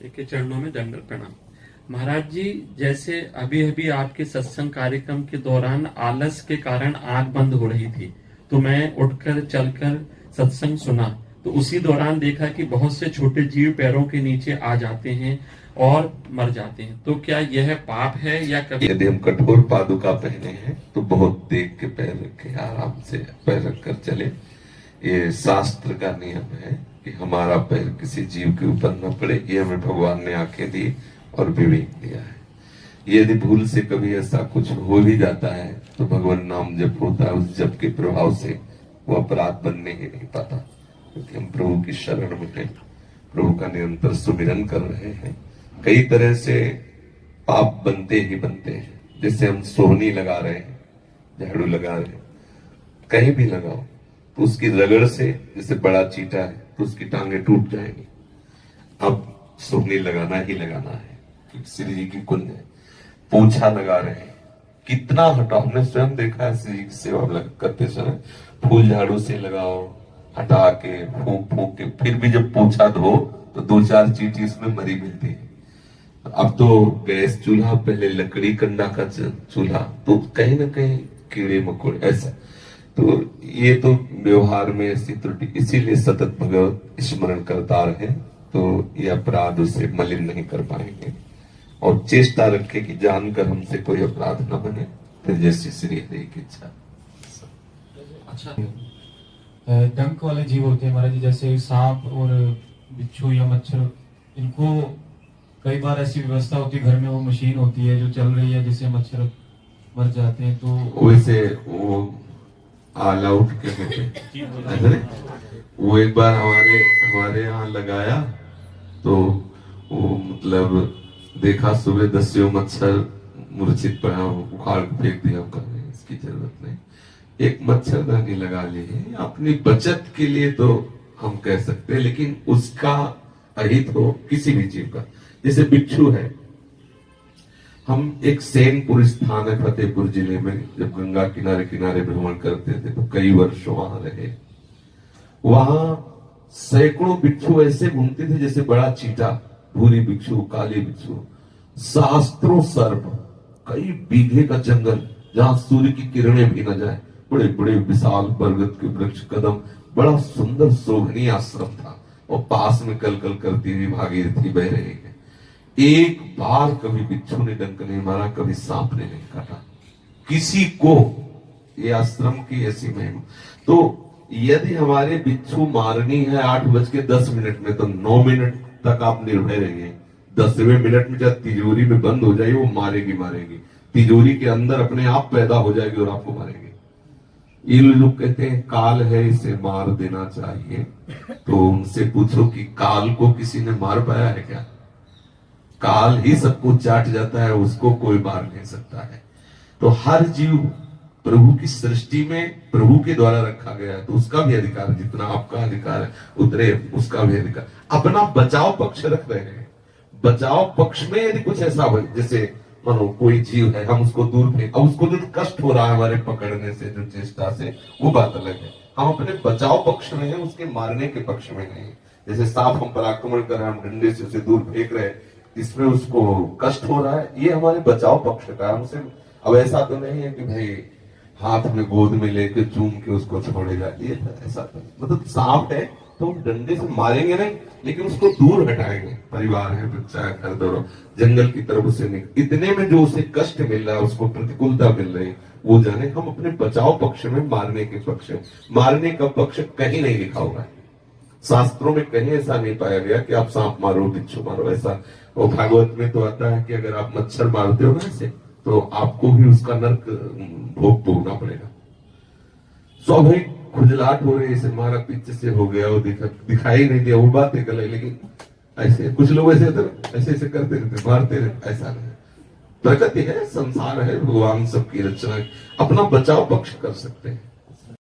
के चरणों में दंडवत प्रणाम। महाराज जी, जैसे अभी अभी आपके सत्संग कार्यक्रम के दौरान आलस के कारण आंख बंद हो रही थी, तो मैं उठकर चलकर सत्संग सुना, तो उसी दौरान देखा कि बहुत से छोटे जीव पैरों के नीचे आ जाते हैं और मर जाते हैं। तो क्या यह पाप है या कभी? यदि हम कठोर पादुका पहने हैं तो बहुत देख के पैर रखे, आराम से पैर रखकर चले। ये शास्त्र का नियम है कि हमारा पैर किसी जीव के ऊपर न पड़े। ये हमें भगवान ने आंखें दी और विवेक दिया है। यदि भूल से कभी ऐसा कुछ हो भी जाता है तो भगवान नाम जप होता है, उस जप के प्रभाव से वो अपराध बनने ही नहीं पाता, क्योंकि हम प्रभु की शरण में हैं, प्रभु का निरंतर सुमिरन कर रहे हैं। कई तरह से पाप बनते ही बनते हैं। जैसे हम सोहनी लगा रहे हैं, झाड़ू लगा रहे हैं, कहीं भी लगाओ तो उसकी रगड़ से, जैसे बड़ा चीटा है तो उसकी टांगे टूट जाएंगी। अब सोहनी लगाना ही लगाना है, क्योंकि श्री जी की कुंज है। पोछा लगा रहे हैं, कितना हटाओ, हमने स्वयं देखा है श्री जी की सेवा करते समय। फूल झाड़ू से लगाओ, हटा के फूंक फूंक के, फिर भी जब पोछा धो तो 2-4 चींटी इसमें मरी मिलती है। अब तो गैस चूल्हा, पहले लकड़ी कंडा का चूल्हा, तो कहीं ना कहीं कीड़े मकोड़े ऐसा। तो ये तो व्यवहार में ऐसी त्रुटि, इसीलिए सतत भगवत स्मरण करता रहे तो ये अपराध उसे मलिन नहीं कर पाएंगे। और चेष्टा रखे कि जानकर हमसे कोई अपराध न बने, फिर जैसी श्री हरि की इच्छा। अच्छा, डंक वाले जीव होते हैं महाराज जी, जैसे सांप और बिच्छू या मच्छर, इनको कई बार ऐसी व्यवस्था होती है घर में, वो मशीन होती है जो चल रही है जिससे मच्छर मर जाते हैं, तो वैसे वो ऑल आउट के होते। वो एक बार हमारे यहाँ लगाया तो वो मतलब देखा सुबह 10 मच्छर मूर्छित पड़ा, उखाड़ फेंक दिया, इसकी जरूरत नहीं। एक मच्छरदानी लगा ली है अपनी बचत के लिए, तो हम कह सकते हैं, लेकिन उसका अहित हो किसी भी जीव का। जैसे बिच्छू है, हम एक सेनपुर स्थान है फतेहपुर जिले में, जब गंगा किनारे किनारे भ्रमण करते थे तो कई वर्ष वहां रहे। वहां सैकड़ों बिच्छू ऐसे घूमते थे जैसे बड़ा चीटा, भूरी बिच्छू, काली बिच्छू, सहस्त्रों सर्प, कई बीघे का जंगल जहां सूर्य की किरणें भी न जाए, बड़े बड़े विशाल बरगद के वृक्ष, कदम, बड़ा सुंदर शोभनीय आश्रम था। और पास में कल कल करती हुई भागीरथी बह रही है। एक बार कभी बिच्छू ने डंक नहीं मारा, कभी सांप ने नहीं काटा किसी को। ये आश्रम की ऐसी महिमा। तो यदि हमारे बिच्छू मारनी है 8:10 में, तो 9 मिनट तक आप निर्भय रहिए। 10वें मिनट में जब तिजोरी में बंद हो जाए, वो मारेगी मारेगी, तिजोरी के अंदर अपने आप पैदा हो जाएगी और आपको मारेगी। ये लोग कहते हैं काल है, इसे मार देना चाहिए। तो उनसे पूछो कि काल को किसी ने मार पाया है क्या? काल ही सबको चाट जाता है, उसको कोई मार नहीं सकता है। तो हर जीव प्रभु की सृष्टि में प्रभु के द्वारा रखा गया है, तो उसका भी अधिकार, जितना आपका अधिकार है उतने उसका भी अधिकार। अपना बचाव पक्ष रख रहे हैं। बचाव पक्ष में यदि कुछ ऐसा हो, जैसे मानो कोई जीव है, हम उसको दूर फेंक, अब उसको जो कष्ट हो रहा है हमारे पकड़ने से, जो चेष्टा से, वो बात अलग है। हम अपने बचाव पक्ष में हैं, उसके मारने के पक्ष में नहीं। जैसे सांप हम पर आक्रमण कर रहे हैं, हम डंडे से उसे दूर फेंक रहे हैं, इसमें उसको कष्ट हो रहा है, ये हमारे बचाव पक्ष का है। हमसे अब ऐसा तो नहीं है कि भाई हाथ में गोद में लेके चूम के उसको छोड़ेगा, ये ऐसा तो मतलब सांप है तो डंडे से मारेंगे नहीं, लेकिन उसको दूर हटाएंगे। परिवार है, बच्चा है, घर दौड़ो, जंगल की तरफ उसे नहीं। इतने में जो उसे कष्ट मिल रहा है, उसको प्रतिकूलता मिल रही है, वो जाने। हम अपने बचाव पक्ष में, मारने के पक्ष में, मारने का पक्ष कहीं नहीं लिखा हुआ है। शास्त्रों में कहीं ऐसा नहीं पाया गया कि आप सांप मारो, बिच्छू मारो, ऐसा। और भागवत में तो आता है कि अगर आप मच्छर मारते हो ना ऐसे, तो आपको भी उसका नरक भोग भोगना पड़ेगा। स्वाभाविक खुजलाहट हो रही है, मारा पीछे से हो गया, वो दिखाई नहीं दिया, वो बात एक अलग। लेकिन ऐसे कुछ लोग ऐसे ऐसे करते रहते, मारते रहते, ऐसा नहीं। प्रकृति है, संसार है, भगवान सबकी रचना है, अपना बचाव पक्ष कर सकते हैं।